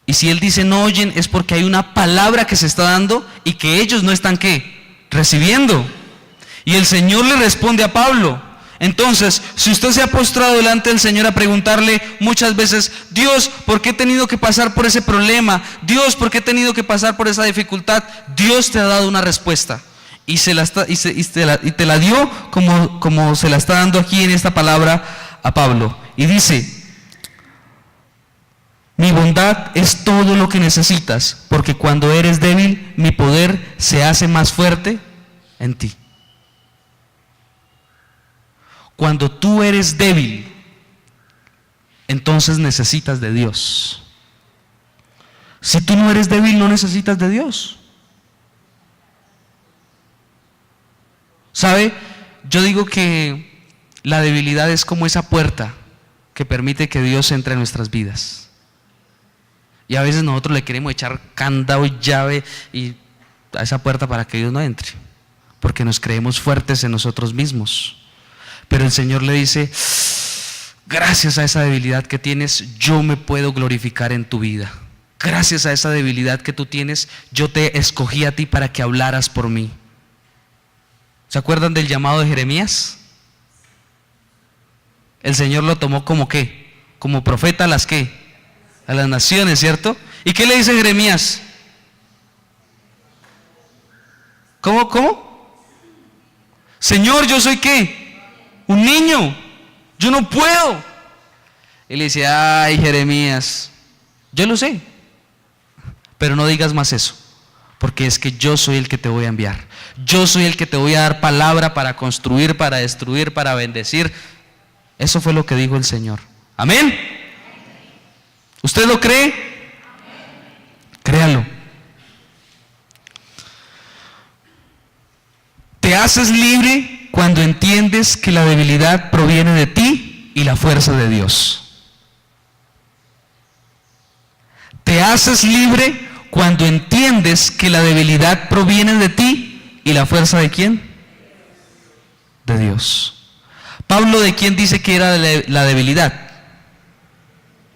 Y si Él dice no oyen es porque hay una palabra que se está dando y que ellos no están ¿qué? Recibiendo. Y el Señor le responde a Pablo. Entonces, si usted se ha postrado delante del Señor a preguntarle muchas veces, Dios, ¿por qué he tenido que pasar por ese problema? Dios, ¿por qué he tenido que pasar por esa dificultad? Dios te ha dado una respuesta. Y te la dio como se la está dando aquí en esta palabra a Pablo. Y dice, mi bondad es todo lo que necesitas, porque cuando eres débil, mi poder se hace más fuerte en ti. Cuando tú eres débil, entonces necesitas de Dios. Si tú no eres débil, no necesitas de Dios. ¿Sabe? Yo digo que la debilidad es como esa puerta que permite que Dios entre en nuestras vidas. Y a veces nosotros le queremos echar candado y llave a esa puerta para que Dios no entre, porque nos creemos fuertes en nosotros mismos. Pero el Señor le dice, gracias a esa debilidad que tienes, yo me puedo glorificar en tu vida. Gracias a esa debilidad que tú tienes, yo te escogí a ti para que hablaras por mí. ¿Se acuerdan del llamado de Jeremías? El Señor lo tomó como ¿qué? Como profeta a las ¿qué? A las naciones, ¿cierto? ¿Y qué le dice Jeremías? ¿Cómo? Señor, yo soy ¿qué? Un niño, yo no puedo. Y le dice, ay Jeremías, yo lo sé, pero no digas más eso, porque es que yo soy el que te voy a enviar. Yo soy el que te voy a dar palabra para construir, para destruir, para bendecir. Eso fue lo que dijo el Señor. Amén. ¿Usted lo cree? Créalo. Te haces libre cuando entiendes que la debilidad proviene de ti y la fuerza de Dios. Te haces libre cuando entiendes que la debilidad proviene de ti y la fuerza ¿de quién? De Dios. Pablo, ¿de quién dice que era la debilidad?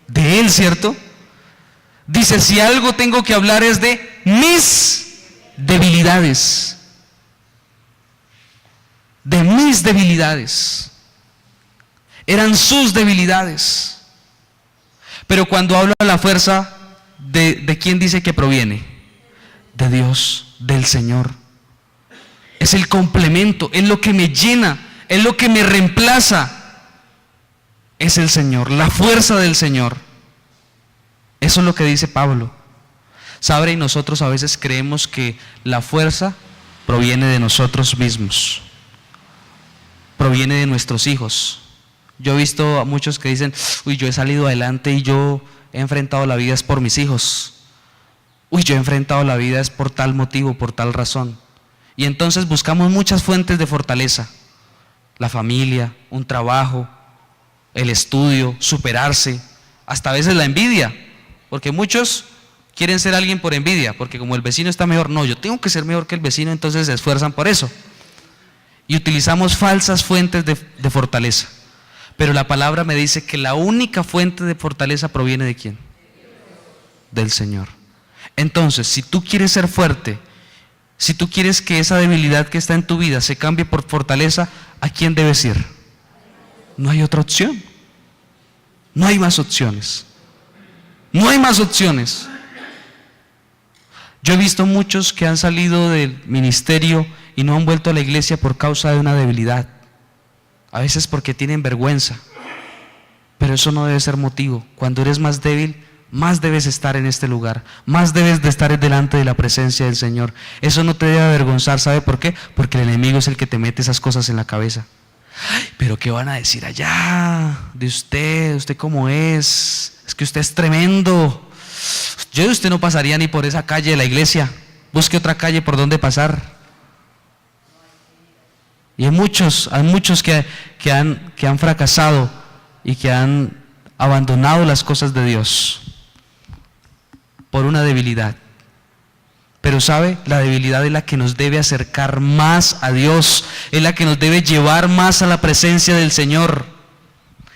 De él, ¿cierto? Dice, si algo tengo que hablar es de mis debilidades. De mis debilidades. Eran sus debilidades. Pero cuando habla de la fuerza, ¿de quién dice que proviene? De Dios, del Señor. Es el complemento, es lo que me llena, es lo que me reemplaza. Es el Señor, la fuerza del Señor. Eso es lo que dice Pablo. ¿Sabe? Y nosotros a veces creemos que la fuerza proviene de nosotros mismos. Proviene de nuestros hijos. Yo he visto a muchos que dicen, uy, yo he salido adelante y yo he enfrentado la vida es por mis hijos. Uy, yo he enfrentado la vida es por tal motivo, por tal razón. Y entonces buscamos muchas fuentes de fortaleza. La familia, un trabajo, el estudio, superarse, hasta a veces la envidia. Porque muchos quieren ser alguien por envidia, porque como el vecino está mejor, no, yo tengo que ser mejor que el vecino, entonces se esfuerzan por eso. Y utilizamos falsas fuentes de fortaleza. Pero la palabra me dice que la única fuente de fortaleza proviene ¿de quién? Del Señor. Entonces, si tú quieres ser fuerte, si tú quieres que esa debilidad que está en tu vida se cambie por fortaleza, ¿a quién debes ir? No hay otra opción. No hay más opciones. No hay más opciones. Yo he visto muchos que han salido del ministerio y no han vuelto a la iglesia por causa de una debilidad. A veces porque tienen vergüenza. Pero eso no debe ser motivo. Cuando eres más débil, más debes estar en este lugar. Más debes de estar delante de la presencia del Señor. Eso no te debe avergonzar. ¿Sabe por qué? Porque el enemigo es el que te mete esas cosas en la cabeza. Ay, pero ¿qué van a decir allá de usted? ¿Usted cómo es? Es que usted es tremendo. Yo de usted no pasaría ni por esa calle de la iglesia. Busque otra calle por donde pasar. Y hay muchos que han fracasado y que han abandonado las cosas de Dios por una debilidad. Pero ¿sabe? La debilidad es la que nos debe acercar más a Dios, es la que nos debe llevar más a la presencia del Señor.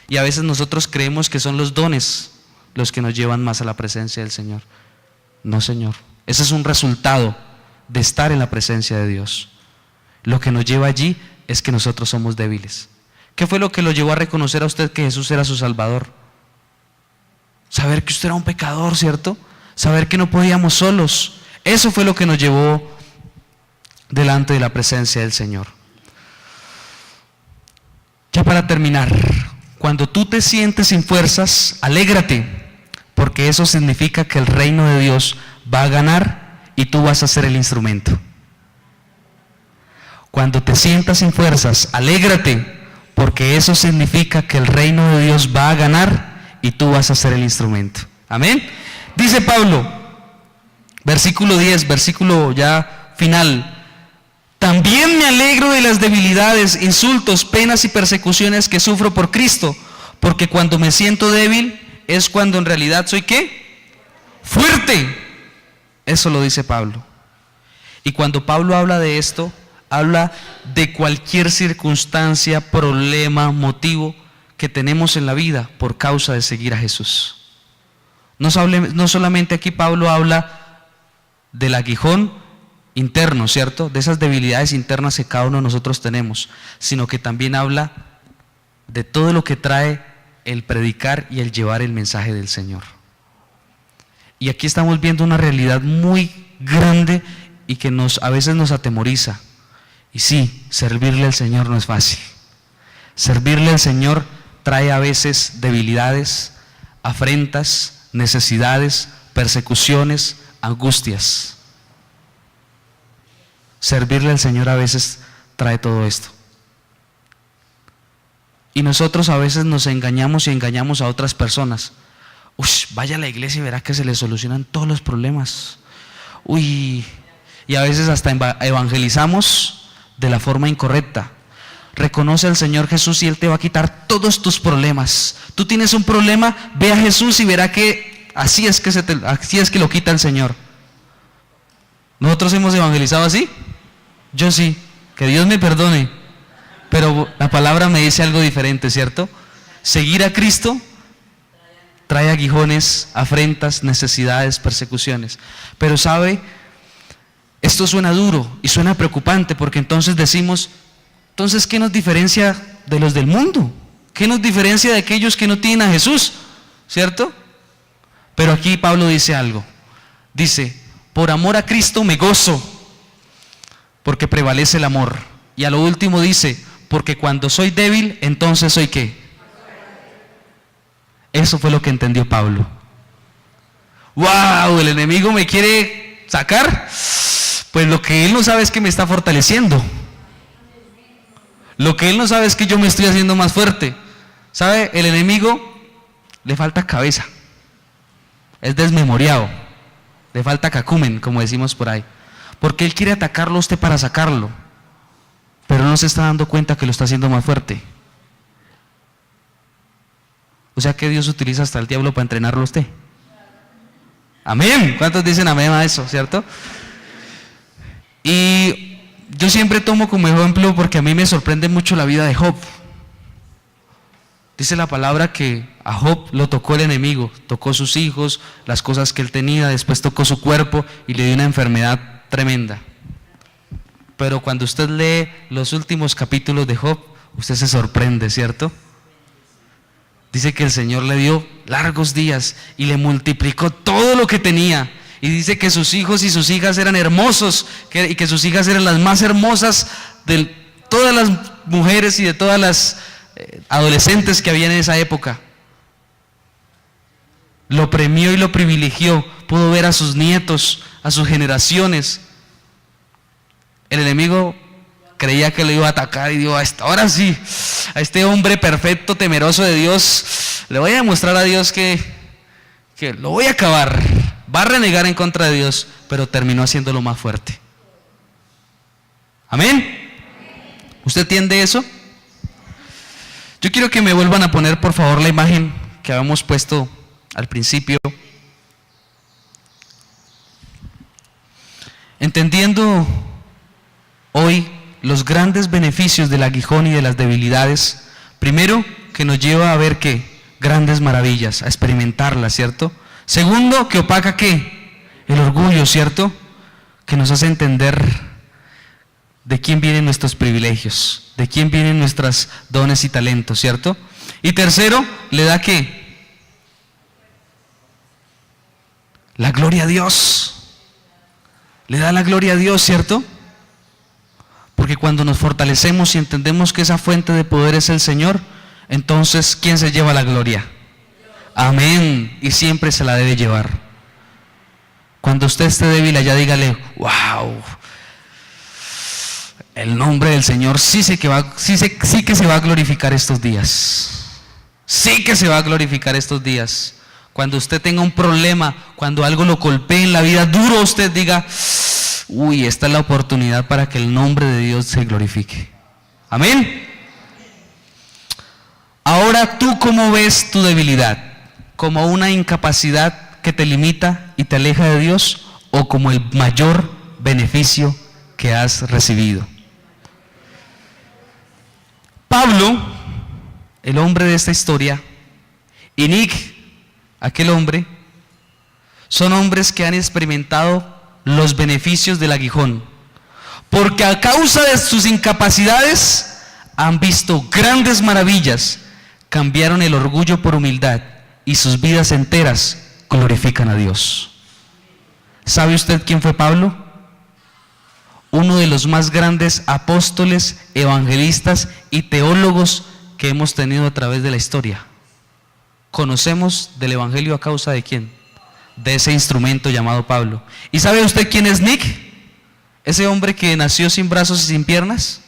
Y a veces nosotros creemos que son los dones los que nos llevan más a la presencia del Señor. No, Señor. Ese es un resultado de estar en la presencia de Dios. Lo que nos lleva allí es que nosotros somos débiles. ¿Qué fue lo que lo llevó a reconocer a usted que Jesús era su Salvador? Saber que usted era un pecador, ¿cierto? Saber que no podíamos solos. Eso fue lo que nos llevó delante de la presencia del Señor. Ya para terminar, cuando tú te sientes sin fuerzas, alégrate, porque eso significa que el reino de Dios va a ganar y tú vas a ser el instrumento. Cuando te sientas sin fuerzas, alégrate, porque eso significa que el reino de Dios va a ganar y tú vas a ser el instrumento. Amén. Dice Pablo, versículo 10, versículo ya final: también me alegro de las debilidades, insultos, penas y persecuciones que sufro por Cristo, porque cuando me siento débil es cuando en realidad soy ¿qué? Fuerte. Eso lo dice Pablo. Y cuando Pablo habla de esto, habla de cualquier circunstancia, problema, motivo que tenemos en la vida por causa de seguir a Jesús. No solamente aquí Pablo habla del aguijón interno, ¿cierto? De esas debilidades internas que cada uno de nosotros tenemos, sino que también habla de todo lo que trae el predicar y el llevar el mensaje del Señor. Y aquí estamos viendo una realidad muy grande y que a veces nos atemoriza. Y sí, servirle al Señor no es fácil. Servirle al Señor trae a veces debilidades, afrentas, necesidades, persecuciones, angustias. Servirle al Señor a veces trae todo esto. Y nosotros a veces nos engañamos y engañamos a otras personas. Vaya a la iglesia y verá que se le solucionan todos los problemas. Y a veces hasta evangelizamos de la forma incorrecta. Reconoce al Señor Jesús y Él te va a quitar todos tus problemas. Tú tienes un problema, ve a Jesús y verá que así es que lo quita el Señor. ¿Nosotros hemos evangelizado así? Yo sí, que Dios me perdone. Pero la palabra me dice algo diferente, ¿cierto? Seguir a Cristo trae aguijones, afrentas, necesidades, persecuciones. Pero sabe, esto suena duro y suena preocupante, porque entonces decimos, entonces ¿qué nos diferencia de los del mundo? ¿Qué nos diferencia de aquellos que no tienen a Jesús? ¿Cierto? Pero aquí Pablo dice algo. Dice, por amor a Cristo me gozo, porque prevalece el amor. Y a lo último dice, porque cuando soy débil, entonces soy ¿qué? Eso fue lo que entendió Pablo. ¡Wow! ¿El enemigo me quiere sacar? Pues lo que él no sabe es que me está fortaleciendo. Lo que él no sabe es que yo me estoy haciendo más fuerte. ¿Sabe? El enemigo le falta cabeza. Es desmemoriado. Le falta cacumen, como decimos por ahí. Porque él quiere atacarlo a usted para sacarlo. Pero no se está dando cuenta que lo está haciendo más fuerte. O sea que Dios utiliza hasta el diablo para entrenarlo a usted. Amén. ¿Cuántos dicen amén a eso, cierto? Y yo siempre tomo como ejemplo, porque a mí me sorprende mucho la vida de Job. Dice la palabra que a Job lo tocó el enemigo, tocó sus hijos, las cosas que él tenía, después tocó su cuerpo y le dio una enfermedad tremenda. Pero cuando usted lee los últimos capítulos de Job, usted se sorprende, ¿cierto? Dice que el Señor le dio largos días y le multiplicó todo lo que tenía. Y dice que sus hijos y sus hijas eran hermosos, y que sus hijas eran las más hermosas de todas las mujeres y de todas las adolescentes que había en esa época. Lo premió y lo privilegió, pudo ver a sus nietos, a sus generaciones. El enemigo creía que lo iba a atacar y dijo, ahora sí, a este hombre perfecto, temeroso de Dios, le voy a demostrar a Dios que lo voy a acabar. Va a renegar en contra de Dios, pero terminó haciéndolo más fuerte. ¿Amén? ¿Usted entiende eso? Yo quiero que me vuelvan a poner por favor la imagen que habíamos puesto al principio. Entendiendo hoy los grandes beneficios del aguijón y de las debilidades, primero que nos lleva a ver que grandes maravillas, a experimentarlas, ¿cierto? Segundo, que opaca ¿qué? El orgullo, ¿cierto? Que nos hace entender de quién vienen nuestros privilegios, de quién vienen nuestros dones y talentos, ¿cierto? Y tercero, le da ¿qué? La gloria a Dios. Le da la gloria a Dios, ¿cierto? Porque cuando nos fortalecemos y entendemos que esa fuente de poder es el Señor, entonces ¿quién se lleva la gloria? Amén. Y siempre se la debe llevar. Cuando usted esté débil allá, dígale, wow, el nombre del Señor sí que se va a glorificar estos días. Sí que se va a glorificar estos días. Cuando usted tenga un problema, cuando algo lo golpee en la vida duro, usted diga, uy, esta es la oportunidad para que el nombre de Dios se glorifique. Amén. Ahora, ¿tú cómo ves tu debilidad? ¿Como una incapacidad que te limita y te aleja de Dios, o como el mayor beneficio que has recibido? Pablo, el hombre de esta historia, y Nick, aquel hombre, son hombres que han experimentado los beneficios del aguijón, porque a causa de sus incapacidades han visto grandes maravillas, cambiaron el orgullo por humildad y sus vidas enteras glorifican a Dios. ¿Sabe usted quién fue Pablo? Uno de los más grandes apóstoles, evangelistas y teólogos que hemos tenido a través de la historia. Conocemos del evangelio a causa de quién? De ese instrumento llamado Pablo. ¿Y sabe usted quién es Nick? ese hombre que nació sin brazos y sin piernas,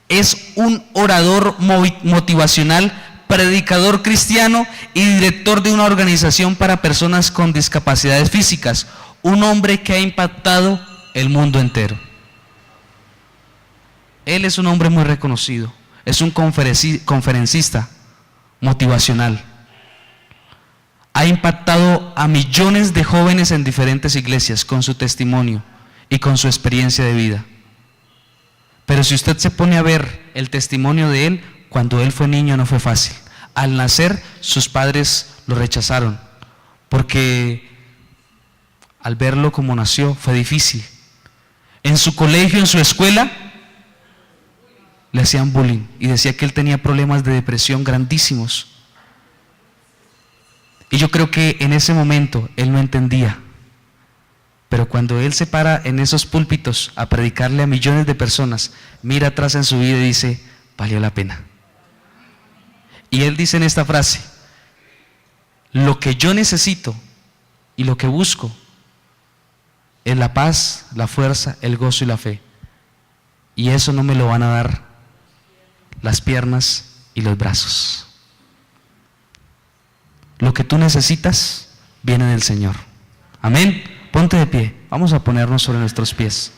es un orador motivacional, predicador cristiano y director de una organización para personas con discapacidades físicas. Un hombre que ha impactado el mundo entero. Él es un hombre muy reconocido, es un conferencista motivacional. Ha impactado a millones de jóvenes en diferentes iglesias con su testimonio y con su experiencia de vida. Pero si usted se pone a ver el testimonio de él, cuando él fue niño no fue fácil. Al nacer sus padres lo rechazaron, porque al verlo como nació fue difícil. En su colegio, en su escuela, le hacían bullying y decía que él tenía problemas de depresión grandísimos. Y yo creo que en ese momento él no entendía. Pero cuando él se para en esos púlpitos a predicarle a millones de personas, mira atrás en su vida y dice, valió la pena. Y él dice en esta frase, lo que yo necesito y lo que busco es la paz, la fuerza, el gozo y la fe. Y eso no me lo van a dar las piernas y los brazos. Lo que tú necesitas viene del Señor. Amén. Ponte de pie, vamos a ponernos sobre nuestros pies.